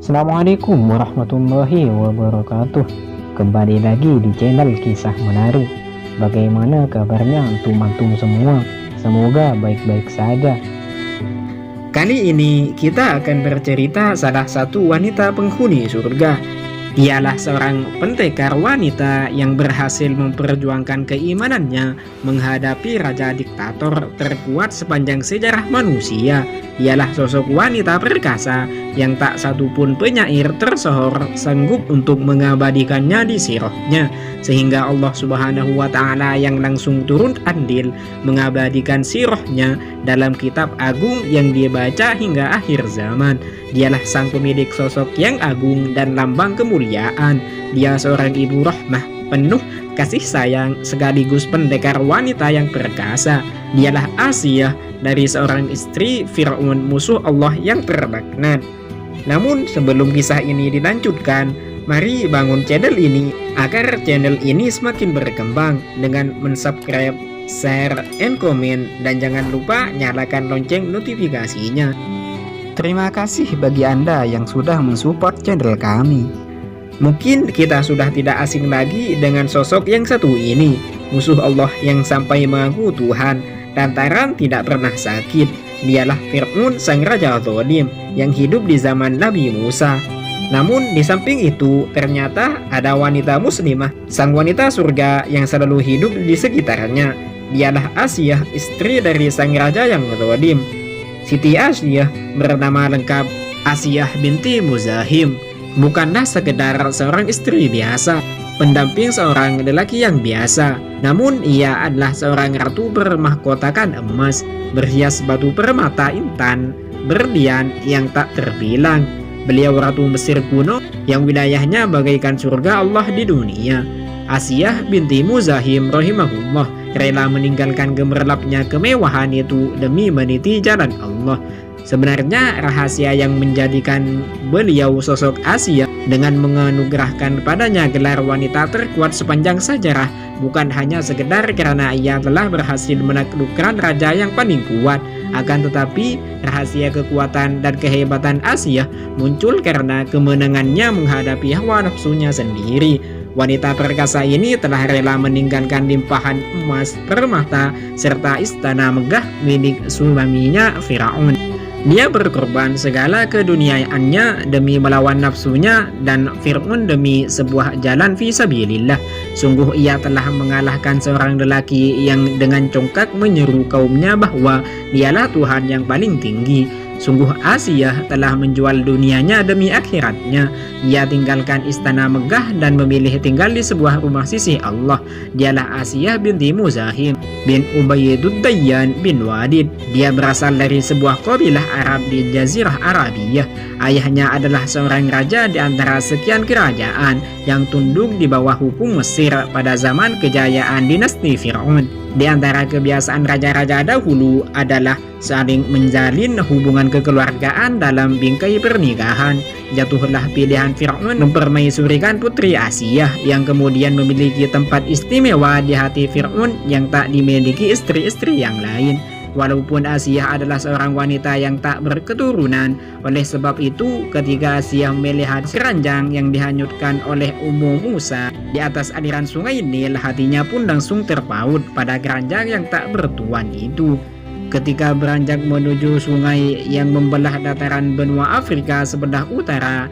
Assalamualaikum warahmatullahi wabarakatuh. Kembali lagi di channel Kisah Menarik. Bagaimana kabarnya antum-antum semua? Semoga baik-baik saja. Kali ini kita akan bercerita salah satu wanita penghuni surga. Dialah seorang pendekar wanita yang berhasil memperjuangkan keimanannya menghadapi raja diktator terkuat sepanjang sejarah manusia. Dialah sosok wanita perkasa yang tak satupun penyair tersohor sanggup untuk mengabadikannya di sirahnya, sehingga Allah Subhanahu wa Ta'ala yang langsung turun andil mengabadikan sirahnya dalam kitab agung yang dibaca hingga akhir zaman. Dialah sang pemilik sosok yang agung dan lambang kemuliaan. Dia seorang ibu rahmah penuh kasih sayang sekaligus pendekar wanita yang perkasa. Dialah Asiyah, dari seorang istri Fir'aun, musuh Allah yang terlaknat. Namun sebelum kisah ini dilanjutkan, mari bangun channel ini agar channel ini semakin berkembang dengan mensubscribe, share, and komen, dan jangan lupa nyalakan lonceng notifikasinya. Terima kasih bagi Anda yang sudah mensupport channel kami. Mungkin kita sudah tidak asing lagi dengan sosok yang satu ini, musuh Allah yang sampai mengaku Tuhan, lantaran tidak pernah sakit. Dialah Fir'aun, sang raja zalim yang hidup di zaman Nabi Musa. Namun di samping itu ternyata ada wanita muslimah, sang wanita surga yang selalu hidup di sekitarnya. Dialah Asiyah, istri dari sang raja yang zalim. Siti Asiyah bernama lengkap Asiyah binti Muzahim. Bukanlah sekedar seorang istri biasa, pendamping seorang lelaki yang biasa, namun ia adalah seorang ratu bermahkotakan emas, berhias batu permata intan, berlian yang tak terbilang. Beliau ratu Mesir kuno yang wilayahnya bagaikan surga Allah di dunia. Asiyah binti Muzahim rahimahullah rela meninggalkan gemerlapnya kemewahan itu demi meniti jalan Allah. Sebenarnya rahasia yang menjadikan beliau sosok Asiyah dengan menganugerahkan padanya gelar wanita terkuat sepanjang sejarah bukan hanya sekedar karena ia telah berhasil menaklukkan raja yang paling kuat, akan tetapi rahasia kekuatan dan kehebatan Asiyah muncul karena kemenangannya menghadapi hawa nafsunya sendiri. Wanita perkasa ini telah rela meninggalkan limpahan emas, permata, serta istana megah milik suaminya Firaun. Dia berkorban segala keduniaannya demi melawan nafsunya dan Fir'aun demi sebuah jalan fisabilillah. Sungguh ia telah mengalahkan seorang lelaki yang dengan congkak menyeru kaumnya bahwa dialah Tuhan yang paling tinggi. Sungguh Asiyah telah menjual dunianya demi akhiratnya. Ia tinggalkan istana megah dan memilih tinggal di sebuah rumah sisi Allah. Dialah Asiyah binti Muzahim bin Ubaiduddayan bin Wadid. Dia berasal dari sebuah kabilah Arab di Jazirah Arabiyah. Ayahnya adalah seorang raja di antara sekian kerajaan yang tunduk di bawah hukum Mesir pada zaman kejayaan dinasti Fir'aun. Di antara kebiasaan raja-raja dahulu adalah saling menjalin hubungan kekeluargaan dalam bingkai pernikahan. Jatuhlah pilihan Fir'aun mempermaisurikan putri Asiyah yang kemudian memiliki tempat istimewa di hati Fir'aun yang tak dimiliki istri-istri yang lain. Walaupun Asiyah adalah seorang wanita yang tak berketurunan, oleh sebab itu ketika Asiyah melihat keranjang yang dihanyutkan oleh Ummu Musa di atas aliran sungai Nil, hatinya pun langsung terpaut pada keranjang yang tak bertuan itu. Ketika beranjak menuju sungai yang membelah dataran benua Afrika sebelah utara,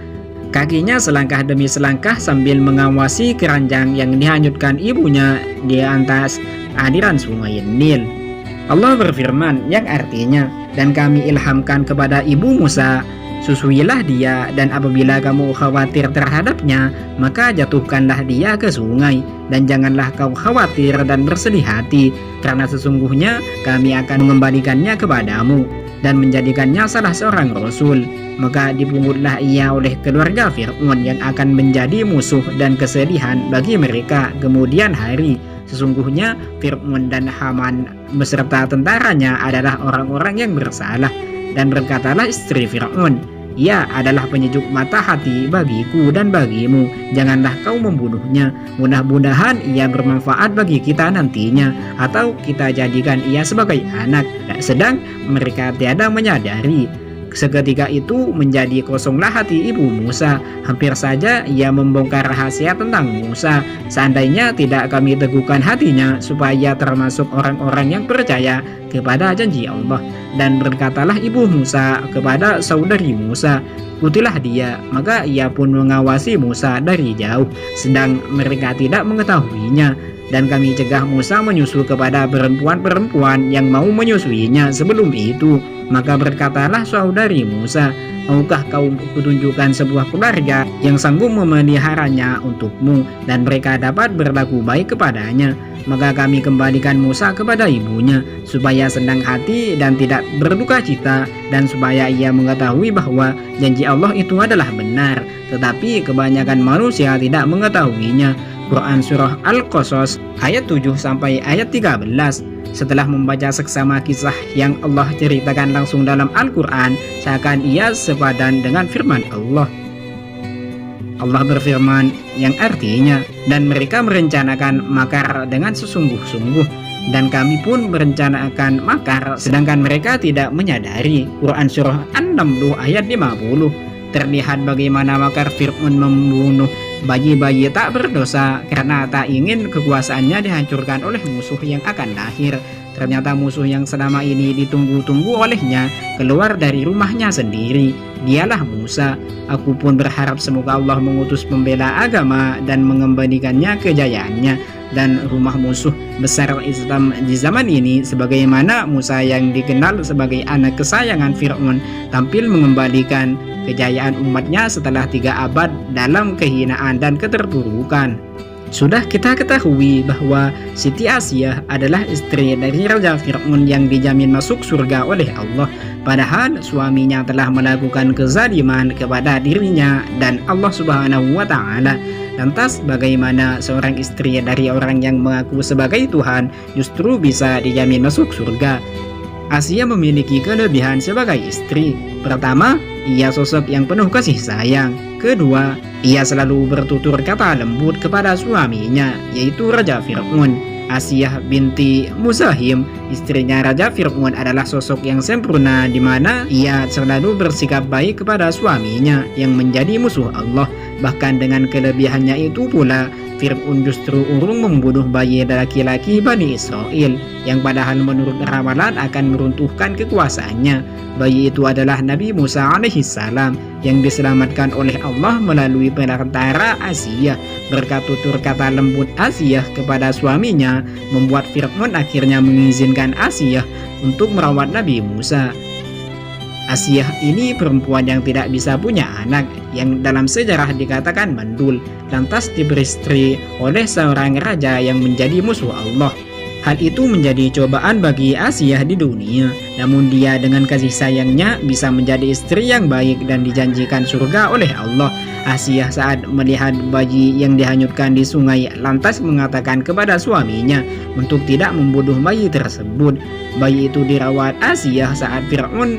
kakinya selangkah demi selangkah sambil mengawasi keranjang yang dihanyutkan ibunya di atas aliran sungai Nil. Allah berfirman yang artinya, dan kami ilhamkan kepada ibu Musa, susuilah dia, dan apabila kamu khawatir terhadapnya, maka jatuhkanlah dia ke sungai, dan janganlah kau khawatir dan bersedih hati, karena sesungguhnya kami akan mengembalikannya kepadamu, dan menjadikannya salah seorang rasul. Maka dipungutlah ia oleh keluarga Fir'aun yang akan menjadi musuh dan kesedihan bagi mereka kemudian hari. Sesungguhnya Fir'aun dan Haman beserta tentaranya adalah orang-orang yang bersalah. Dan berkatalah istri Fir'aun, ia adalah penyejuk mata hati bagiku dan bagimu. Janganlah kau membunuhnya. Mudah-mudahan ia bermanfaat bagi kita nantinya, atau kita jadikan ia sebagai anak. Sedang mereka tiada menyadari. Seketika itu menjadi kosonglah hati ibu Musa. Hampir saja ia membongkar rahasia tentang Musa. Seandainya tidak kami teguhkan hatinya supaya termasuk orang-orang yang percaya kepada janji Allah. Dan berkatalah ibu Musa kepada saudari Musa, "Ikutilah dia." Maka ia pun mengawasi Musa dari jauh, sedang mereka tidak mengetahuinya. Dan kami cegah Musa menyusu kepada perempuan-perempuan yang mau menyusuinya sebelum itu. Maka berkatalah saudari Musa, "Maukah kau kutunjukkan sebuah keluarga yang sanggup memeliharanya untukmu, dan mereka dapat berlaku baik kepadanya?" Maka kami kembalikan Musa kepada ibunya, supaya senang hati dan tidak berduka cita, dan supaya ia mengetahui bahwa janji Allah itu adalah benar, tetapi kebanyakan manusia tidak mengetahuinya. Quran Surah Al-Qasas ayat 7 sampai ayat 13. Setelah membaca seksama kisah yang Allah ceritakan langsung dalam Al-Quran, seakan ia sepadan dengan firman Allah. Allah berfirman yang artinya, "Dan mereka merencanakan makar dengan sesungguh-sungguh, dan kami pun merencanakan makar sedangkan mereka tidak menyadari." Quran Surah An-Naml ayat 50. Terlihat bagaimana makar Fir'aun membunuh bayi-bayi tak berdosa karena tak ingin kekuasaannya dihancurkan oleh musuh yang akan lahir. Ternyata musuh yang selama ini ditunggu-tunggu olehnya keluar dari rumahnya sendiri. Dialah Musa. Aku pun berharap semoga Allah mengutus pembela agama dan mengembalikannya kejayaannya dan rumah musuh besar Islam di zaman ini, sebagaimana Musa yang dikenal sebagai anak kesayangan Fir'aun tampil mengembalikan kejayaan umatnya setelah 3 abad dalam kehinaan dan keterpurukan. Sudah kita ketahui bahwa Siti Asiyah adalah istri dari Raja Fir'aun yang dijamin masuk surga oleh Allah, padahal suaminya telah melakukan kezaliman kepada dirinya dan Allah Subhanahu wa Ta'ala. Lantas bagaimana seorang istri dari orang yang mengaku sebagai Tuhan justru bisa dijamin masuk surga? Asiyah memiliki kelebihan sebagai istri. Pertama, ia sosok yang penuh kasih sayang. Kedua, ia selalu bertutur kata lembut kepada suaminya, yaitu Raja Fir'aun. Asiyah binti Muzahim, istrinya Raja Fir'aun, adalah sosok yang sempurna di mana ia selalu bersikap baik kepada suaminya yang menjadi musuh Allah. Bahkan dengan kelebihannya itu pula, Fir'aun justru urung membunuh bayi laki-laki Bani Israel yang padahal menurut ramalan akan meruntuhkan kekuasaannya. Bayi itu adalah Nabi Musa alaihissalam yang diselamatkan oleh Allah melalui perantara Asiyah. Berkat tutur kata lembut Asiyah kepada suaminya membuat Fir'aun akhirnya mengizinkan Asiyah untuk merawat Nabi Musa. Asiyah ini perempuan yang tidak bisa punya anak, yang dalam sejarah dikatakan mandul, lantas diberistri oleh seorang raja yang menjadi musuh Allah. Hal itu menjadi cobaan bagi Asiyah di dunia, namun dia dengan kasih sayangnya bisa menjadi istri yang baik dan dijanjikan surga oleh Allah. Asiyah saat melihat bayi yang dihanyutkan di sungai lantas mengatakan kepada suaminya untuk tidak membunuh bayi tersebut. Bayi itu dirawat Asiyah saat Fir'aun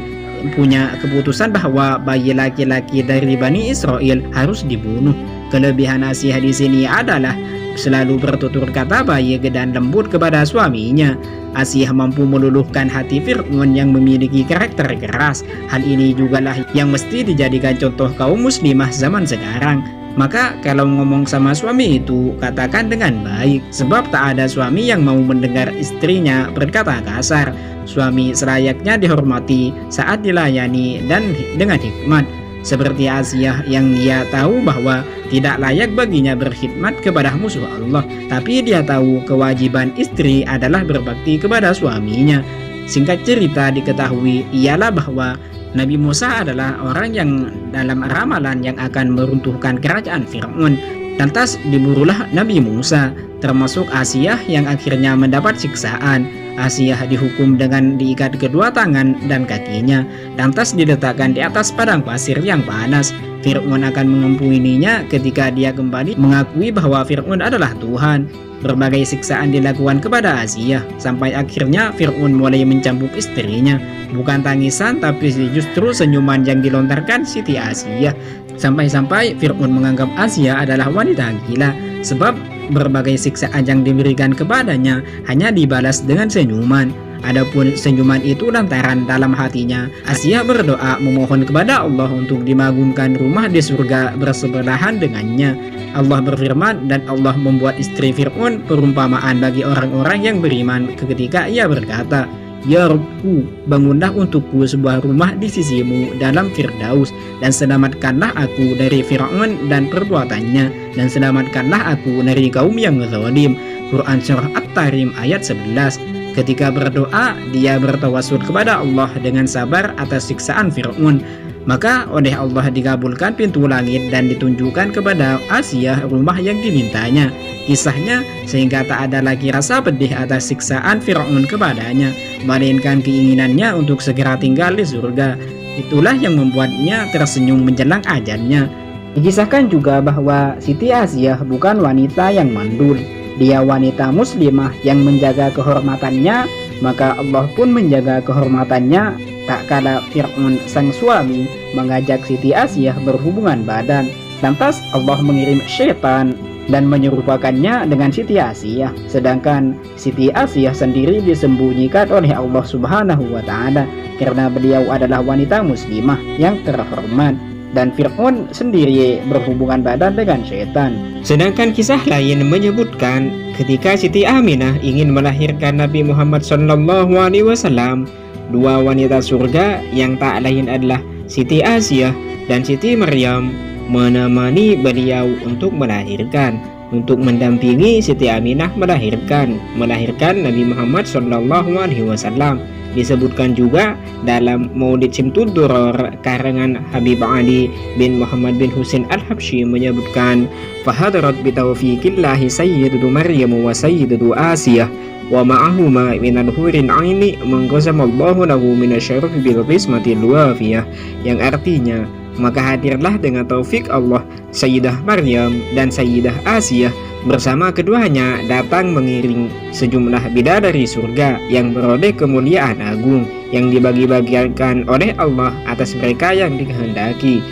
punya keputusan bahwa bayi laki-laki dari Bani Israel harus dibunuh. Kelebihan Asiyah di sini adalah selalu bertutur kata baik dan lembut kepada suaminya. Asiyah mampu meluluhkan hati Fir'aun yang memiliki karakter keras. Hal ini jugalah yang mesti dijadikan contoh kaum muslimah zaman sekarang. Maka kalau ngomong sama suami itu katakan dengan baik, sebab tak ada suami yang mau mendengar istrinya berkata kasar. Suami selayaknya dihormati saat dilayani dan dengan hikmat, seperti Asiyah yang dia tahu bahwa tidak layak baginya berkhidmat kepada musuh Allah, tapi dia tahu kewajiban istri adalah berbakti kepada suaminya. Singkat cerita diketahui ialah bahwa Nabi Musa adalah orang yang dalam ramalan yang akan meruntuhkan kerajaan Fir'aun. Lantas diburulah Nabi Musa, termasuk Asiyah yang akhirnya mendapat siksaan. Asiyah dihukum dengan diikat kedua tangan dan kakinya, lantas diletakkan di atas padang pasir yang panas. Fir'aun akan mengampuninya ketika dia kembali mengakui bahwa Fir'aun adalah Tuhan. Berbagai siksaan dilakukan kepada Asiyah, sampai akhirnya Fir'aun mulai mencambuk istrinya. Bukan tangisan, tapi justru senyuman yang dilontarkan Siti Asiyah. Sampai-sampai Fir'aun menganggap Asiyah adalah wanita gila, sebab berbagai siksaan yang diberikan kepadanya hanya dibalas dengan senyuman. Adapun senyuman itu lantaran dalam hatinya Asia berdoa memohon kepada Allah untuk dibangunkan rumah di surga bersebelahan dengannya. Allah berfirman, dan Allah membuat istri Fir'aun perumpamaan bagi orang-orang yang beriman ketika ia berkata, "Ya Rabbku, bangunlah untukku sebuah rumah di sisimu dalam Firdaus, dan selamatkanlah aku dari Fir'aun dan perbuatannya, dan selamatkanlah aku dari kaum yang zalim." Quran Surah At-Tahrim ayat 11. Ketika berdoa, dia bertawassul kepada Allah dengan sabar atas siksaan Fir'aun. Maka oleh Allah dikabulkan pintu langit dan ditunjukkan kepada Asia rumah yang dimintanya. Kisahnya sehingga tak ada lagi rasa pedih atas siksaan Fir'aun kepadanya, melainkan keinginannya untuk segera tinggal di surga. Itulah yang membuatnya tersenyum menjelang ajalnya. Dikisahkan juga bahwa Siti Asia bukan wanita yang mandul. Dia wanita muslimah yang menjaga kehormatannya, maka Allah pun menjaga kehormatannya. Tak kala Fir'aun sang suami mengajak Siti Asia berhubungan badan, lantas Allah mengirim syaitan dan menyerupakannya dengan Siti Asia, sedangkan Siti Asia sendiri disembunyikan oleh Allah Subhanahu wa Ta'ala karena beliau adalah wanita muslimah yang terhormat, dan Fir'aun sendiri berhubungan badan dengan syaitan. Sedangkan kisah lain menyebutkan ketika Siti Aminah ingin melahirkan Nabi Muhammad SAW, dua wanita surga yang tak lain adalah Siti Asia dan Siti Maryam menemani beliau untuk melahirkan, untuk mendampingi Siti Aminah melahirkan Nabi Muhammad SAW. Disebutkan juga dalam Maulid Simtud Duror karangan Habib Ali bin Muhammad bin Husain Al-Habsyi menyebutkan, "Fahadarat bitaufiqillahi sayyidatu Maryam wa sayyidatu Asiyah wa ma'ahuma minal hurin aini mengqasamallahu lahu minasyaraf bil qismatil wafiyah," yang artinya maka hadirlah dengan taufik Allah Sayyidah Maryam dan Sayyidah Asiyah bersama keduanya datang mengiring sejumlah bidadari surga yang beroleh kemuliaan agung yang dibagi-bagikan oleh Allah atas mereka yang dikehendaki.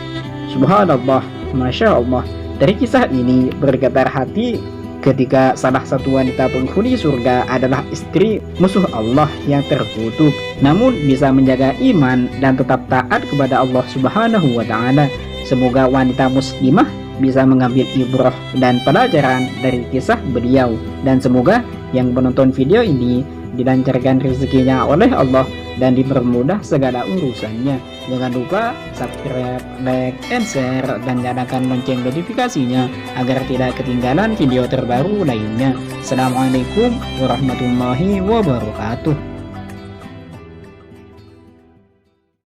Subhanallah, Masya Allah. Dari kisah ini bergetar hati ketika salah satu wanita penghuni surga adalah istri musuh Allah yang terkutuk, namun bisa menjaga iman dan tetap taat kepada Allah Subhanahu wa Ta'ala. Semoga wanita muslimah bisa mengambil ibrah dan pelajaran dari kisah beliau, dan semoga yang menonton video ini dilancarkan rezekinya oleh Allah dan dipermudah segala urusannya. Jangan lupa subscribe, like, and share, dan nyalakan lonceng notifikasinya agar tidak ketinggalan video terbaru lainnya. Assalamualaikum warahmatullahi wabarakatuh.